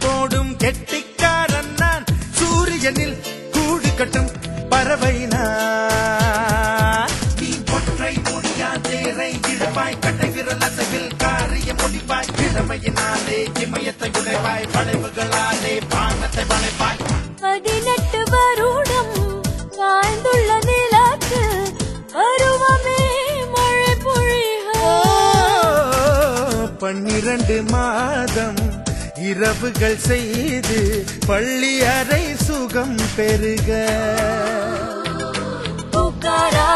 போடும் கெட்டிக்காரன் நான் சூரியனில் கூடு கட்டும் பறவை நான் நீ ஒற்றை முடியாதேரை இழுப்பாய் கட்டை விரல் அசைவில் காரிய முடிப்பாய் இளமையினாலே இமயத்தை உடைப்பாய் வளைவுகளாலே பானத்தை வளைப்பாய் 18 வருடம் வாழ்ந்துள்ள நிலத்து பருவமே மழை பொழிக 12 மாதம் இரவுகள் செய்து பள்ளி அறை சுகம் பெருக பூக்காரா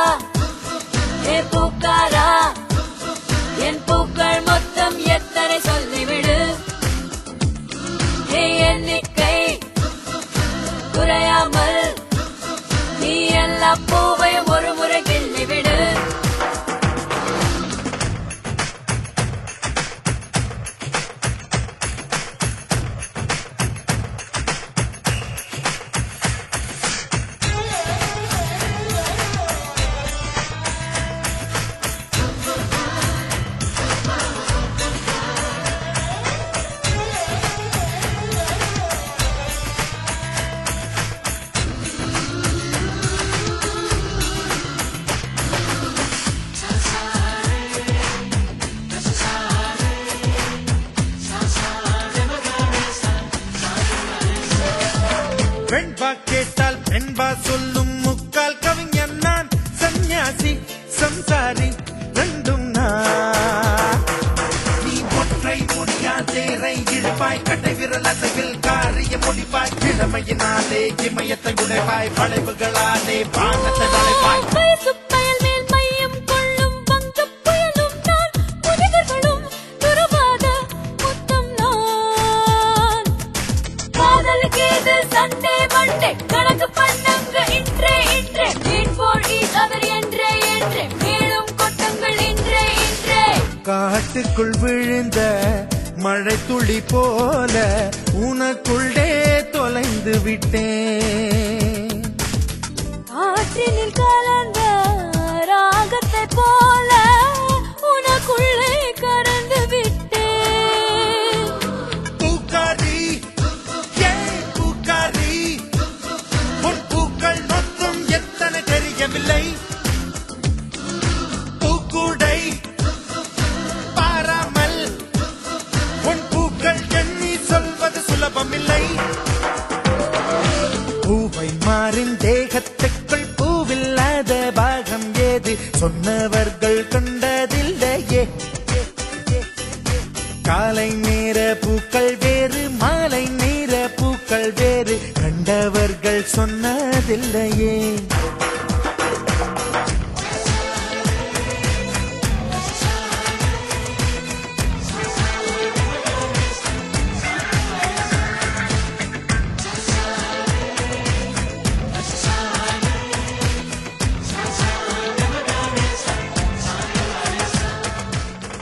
ஏ பூக்காரா என் பூக்கள் மொத்தம் எத்தனை சொல்லிவிடு எண்ணிக்கை குறையாமல் நீ எல்லா பூவையும் ஒரு முறை கிள்ளிவிடு பெண்பா கேட்டால் பெண்பா சொல்லும் முக்கால் கவிஞன் நான் சந்நியாசி சம்சாரி ரெண்டும் நான் நீ ஒற்றை முடியாதேரை இழுப்பாய் கட்டை விரல் அசைவில் காரிய முடிப்பாய் இளமையினாலே இமயத்தை உடைப்பாய் வளைவுகளாலே பானத்தை வளைப்பாய் சண்டே மண்டே கணக்கு பண்ணங்க இன்றே இன்றே மீட் ஃபார் ஈச் அதர் என்றே என்றே மேலும் கொட்டங்கள் இன்றே காட்டுக்குள் விழுந்த மழை துளி போல உனக்குள்ளே தொலைந்து விட்டேன். ஆற்றினில் கலந்த ராகத்தை போல உனக்குள்ளே கறந்து விட்டேன். பூக்காரி ஏன் பூக்காரி, உன் பூக்கள் மொத்தம் எத்தனை தெரியவில்லை. பூக்கூடை பாராமல் உன் பூக்கள் எண்ணி சொல்வது சுலபமில்லை. பூவை மாறின் தேகத்துக்குள் பூவில்லாத பாகம் ஏது சொன்னவர்கள் கண்டதில்லையே. காலை நேர பூக்கள் வேறு, மாலை நேர பூக்கள் வேறு கண்டவர்கள் சொன்னதில்லையே.